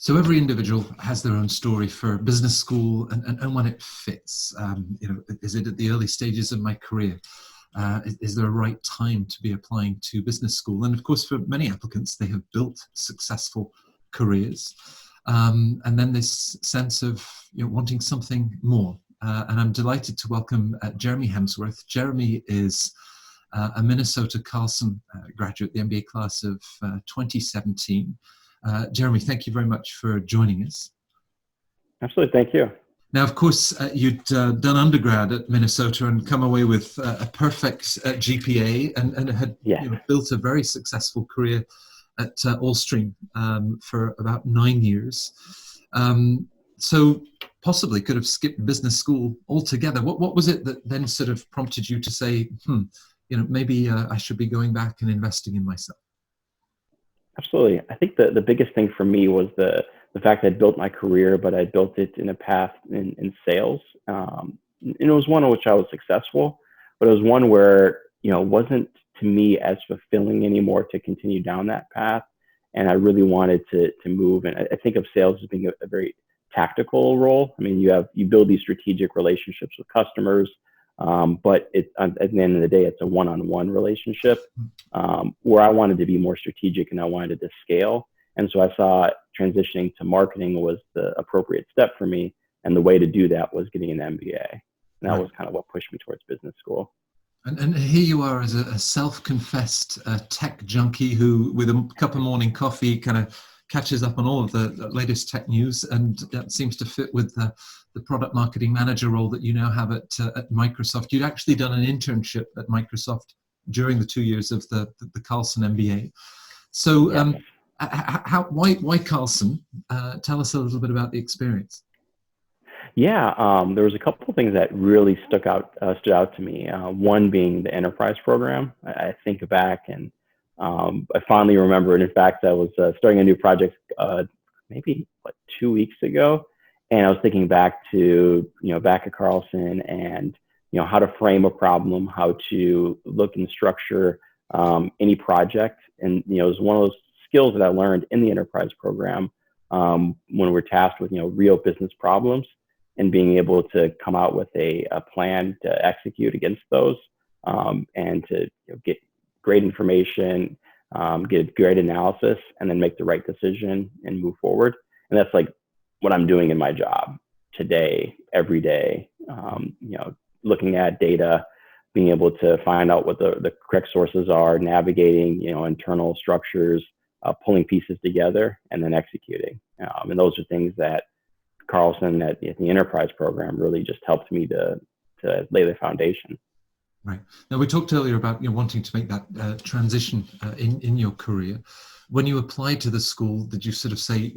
So every individual has their own story for business school and when it fits. Is it at the early stages of my career? Is there a right time to be applying to business school? And of course, for many applicants, they have built successful careers. And then this sense of wanting something more. And I'm delighted to welcome Jeremy Hemsworth. Jeremy is a Minnesota Carlton graduate, the MBA class of 2017. Jeremy, thank you very much for joining us. Absolutely, thank you. Now, of course, you'd done undergrad at Minnesota and come away with a perfect GPA and had built a very successful career at Allstream for about 9 years. So possibly could have skipped business school altogether. What was it that then sort of prompted you to say, maybe I should be going back and investing in myself? Absolutely. I think the biggest thing for me was the fact that I built my career, but I built it in a path in sales. And it was one in which I was successful, but it was one where, it wasn't to me as fulfilling anymore to continue down that path. And I really wanted to move. And I think of sales as being a very tactical role. I mean, you build these strategic relationships with customers, but at the end of the day, it's a one-on-one relationship where I wanted to be more strategic and I wanted to scale. And so I saw transitioning to marketing was the appropriate step for me. And the way to do that was getting an MBA. And that was kind of what pushed me towards business school. And here you are as a self-confessed tech junkie who, with a cup of morning coffee, kind of catches up on all of the latest tech news. And that seems to fit with the product marketing manager role that you now have at Microsoft. You'd actually done an internship at Microsoft during the 2 years of the Carlton MBA. So why Carlton? Tell us a little bit about the experience. Yeah, there was a couple of things that really stood out to me. One being the enterprise program. I think back and I fondly remember, and in fact, I was starting a new project maybe 2 weeks ago, and I was thinking back to back at Carlton and how to frame a problem, how to look and structure any project, and it was one of those skills that I learned in the enterprise program when we're tasked with real business problems and being able to come out with a plan to execute against those and to get great information, get great analysis, and then make the right decision and move forward. And that's like what I'm doing in my job today, every day. Looking at data, being able to find out what the correct sources are, navigating internal structures, pulling pieces together, and then executing. And those are things that Carlton at the enterprise program really just helped me to lay the foundation. Right. Now, we talked earlier about wanting to make that transition in your career. When you applied to the school, did you sort of say,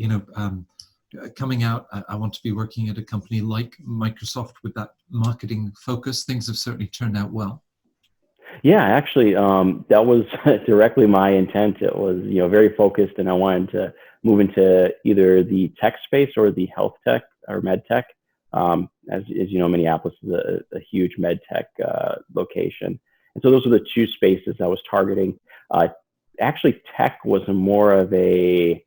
coming out, I want to be working at a company like Microsoft with that marketing focus? Things have certainly turned out well. Yeah, actually, that was directly my intent. It was, very focused, and I wanted to move into either the tech space or the health tech or med tech. As you know, Minneapolis is a huge med tech location. And so those are the two spaces I was targeting. Actually, tech was more of it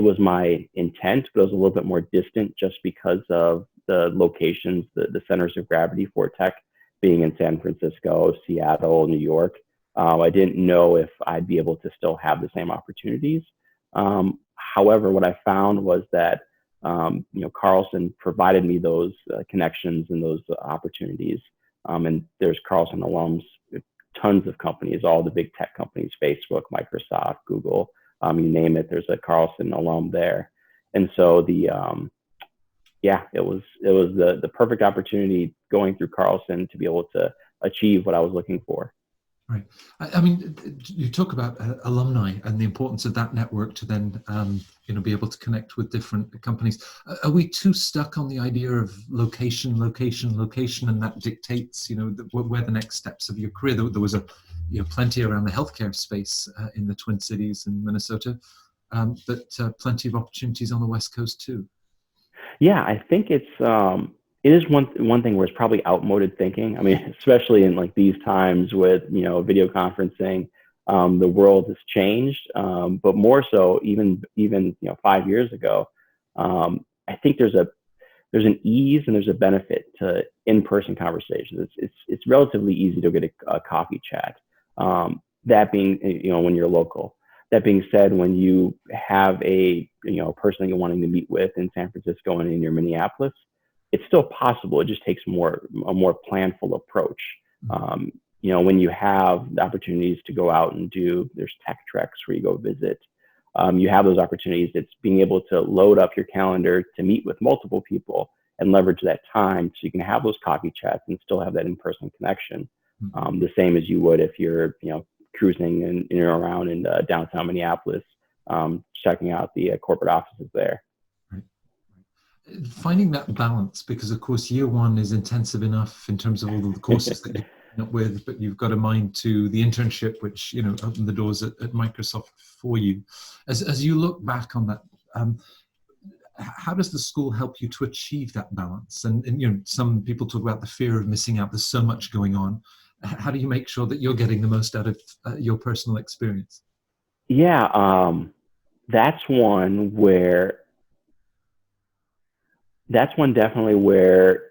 was my intent, but it was a little bit more distant just because of the locations, the centers of gravity for tech being in San Francisco, Seattle, New York. I didn't know if I'd be able to still have the same opportunities. However, what I found was that Carlton provided me those connections and those opportunities. And there's Carlton alums, tons of companies, all the big tech companies, Facebook, Microsoft, Google, you name it, there's a Carlton alum there. And so it was the perfect opportunity going through Carlton to be able to achieve what I was looking for. Right. I mean, you talk about alumni and the importance of that network to then, be able to connect with different companies. Are we too stuck on the idea of location, and that dictates, where the next steps of your career? There was plenty around the healthcare space in the Twin Cities and Minnesota, but plenty of opportunities on the West Coast too. Yeah, I think it is one thing where it's probably outmoded thinking. I mean, especially in like these times with, video conferencing, The world has changed, but more so even 5 years ago. I think there's an ease and there's a benefit to in-person conversations. It's relatively easy to get a coffee chat. That being, when you're local. That being said, when you have a person that you're wanting to meet with in San Francisco and in your Minneapolis, it's still possible. It just takes a more planful approach. When you have the opportunities to go out and there's tech treks where you go visit. You have those opportunities. It's being able to load up your calendar to meet with multiple people and leverage that time so you can have those coffee chats and still have that in-person connection. The same as you would if you're, cruising in and around in downtown Minneapolis, checking out the corporate offices there. Right. Finding that balance, because of course year one is intensive enough in terms of all of the courses that you're up with, but you've got to mind to the internship, which opened the doors at Microsoft for you. As you look back on that, how does the school help you to achieve that balance? And some people talk about the fear of missing out. There's so much going on. How do you make sure that you're getting the most out of your personal experience? Yeah, that's one definitely where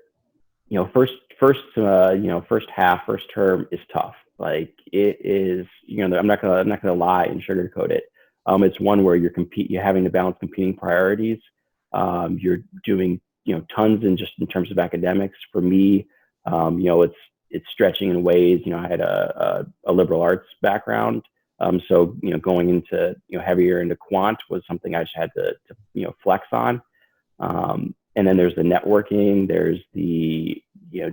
first half, first term is tough. Like it is, I'm not gonna lie and sugarcoat it. It's one where you're having to balance competing priorities. You're doing tons in terms of academics. For me, it's stretching in ways. I had a liberal arts background, so going into heavier into quant was something I just had to flex on. And then there's the networking, there's the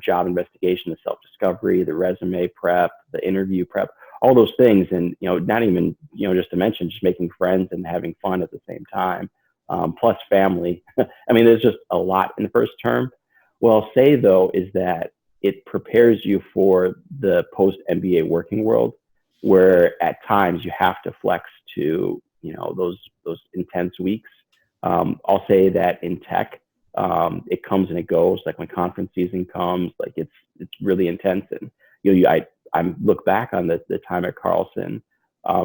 job investigation, the self-discovery, the resume prep, the interview prep, all those things, and not even just to mention just making friends and having fun at the same time, plus family. I mean, there's just a lot in the first term. What I'll say though is that it prepares you for the post MBA working world, where at times you have to flex to those intense weeks. I'll say that in tech, it comes and it goes. Like when conference season comes, like it's really intense. And I look back on the time at Carlton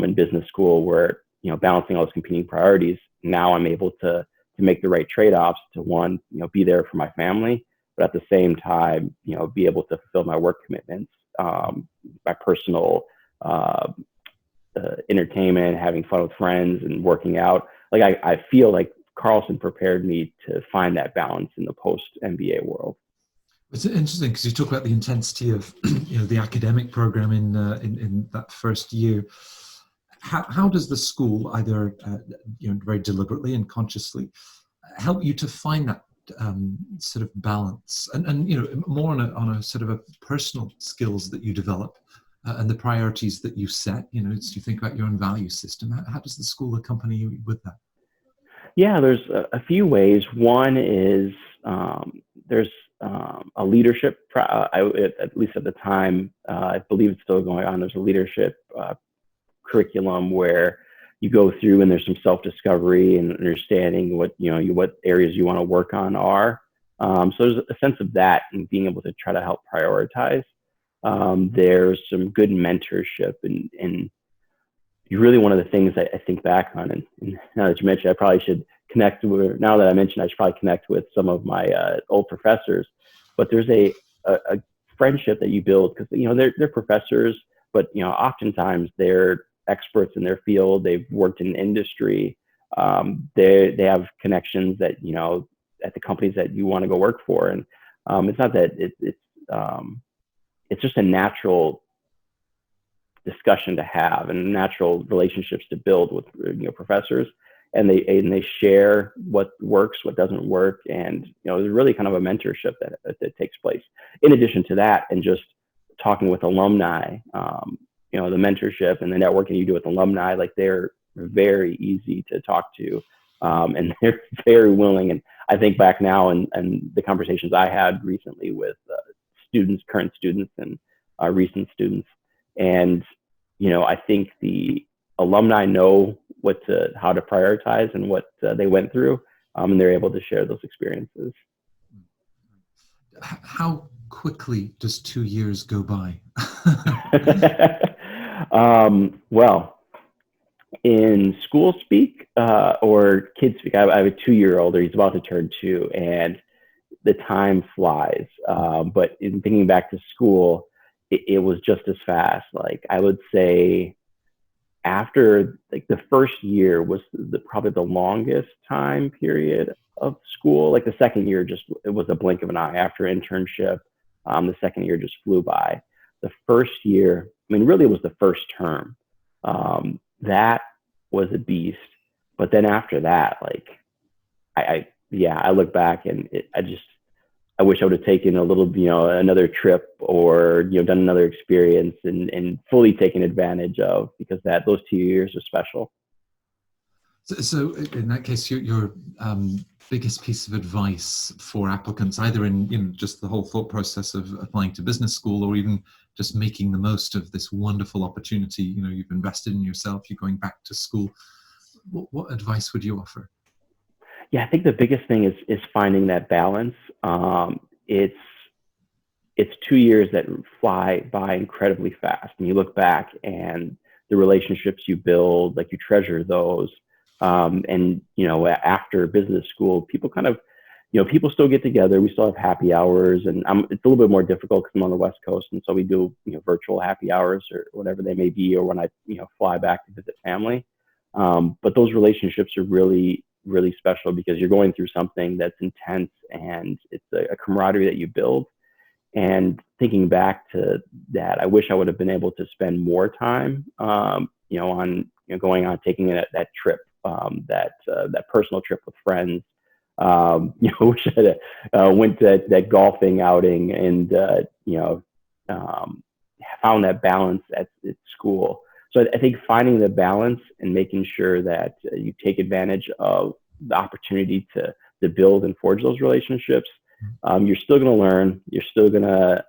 in business school where balancing all those competing priorities. Now I'm able to make the right trade-offs to one, be there for my family, but at the same time, be able to fulfill my work commitments, my personal entertainment, having fun with friends and working out. Like I feel like Carlton prepared me to find that balance in the post MBA world. It's interesting because you talk about the intensity of the academic program in that first year. How does the school either very deliberately and consciously help you to find that sort of balance and more on a sort of a personal skills that you develop and the priorities that you set? As you think about your own value system, how does the school accompany you with that? Yeah, there's a few ways. One is there's a leadership, at least at the time, I believe it's still going on. There's a leadership curriculum where you go through and there's some self-discovery and understanding what areas you want to work on are. So there's a sense of that and being able to try to help prioritize. There's some good mentorship and really one of the things I think back on, and now that you mentioned, I probably should connect with, now that I mentioned, I should probably connect with some of my old professors, but there's a friendship that you build because, they're professors, but, oftentimes they're experts in their field. They've worked in industry. They have connections that, at the companies that you want to go work for. And it's not that it's just a natural discussion to have and natural relationships to build with professors, and they share what works, what doesn't work, and there's really kind of a mentorship that takes place. In addition to that, and just talking with alumni, the mentorship and the networking you do with alumni, like they're very easy to talk to, and they're very willing. And I think back now and the conversations I had recently with current students and recent students. And, I think the alumni know how to prioritize and what they went through, and they're able to share those experiences. How quickly does 2 years go by? Well, in school speak or kid speak, I have a 2-year-old, or he's about to turn 2, and the time flies. But in thinking back to school, it was just as fast. Like I would say, after like the first year was probably the longest time period of school. Like the second year, just it was a blink of an eye. After internship, the second year just flew by. The first year, I mean, really, it was the first term. That was a beast. But then after that, like yeah, I look back and I wish I would have taken a little, another trip, or, done another experience and fully taken advantage of, because those 2 years are special. So in that case, your biggest piece of advice for applicants, either in just the whole thought process of applying to business school, or even just making the most of this wonderful opportunity, you've invested in yourself, you're going back to school. What advice would you offer? Yeah, I think the biggest thing is finding that balance. It's 2 years that fly by incredibly fast, and you look back and the relationships you build, like you treasure those. And after business school, people kind of, people still get together. We still have happy hours, and it's a little bit more difficult because I'm on the West Coast, and so we do virtual happy hours or whatever they may be, or when I fly back to visit family. But those relationships are really, really special, because you're going through something that's intense, and it's a camaraderie that you build. And thinking back to that, I wish I would have been able to spend more time, on going on taking that trip, that personal trip with friends. Wish I went to that golfing outing, and found that balance at school. So I think finding the balance and making sure that you take advantage of the opportunity to build and forge those relationships. You're still going to learn. You're still going to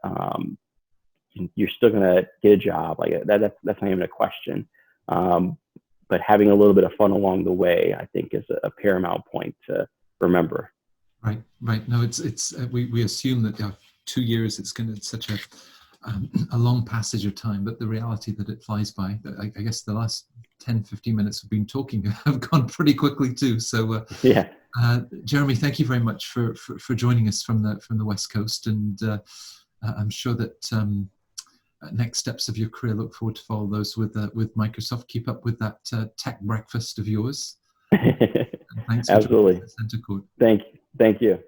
get a job. Like that's not even a question. But having a little bit of fun along the way, I think, is a paramount point to remember. Right. No, we assume that 2 years, it's such a long passage of time, but the reality that it flies by. I guess the last 10-15 minutes we've been talking have gone pretty quickly too. So yeah. Jeremy, thank you very much for joining us from the West Coast, and I'm sure that next steps of your career, look forward to follow those with Microsoft. Keep up with that tech breakfast of yours. Thanks for Absolutely. CentreCourt. Thank you.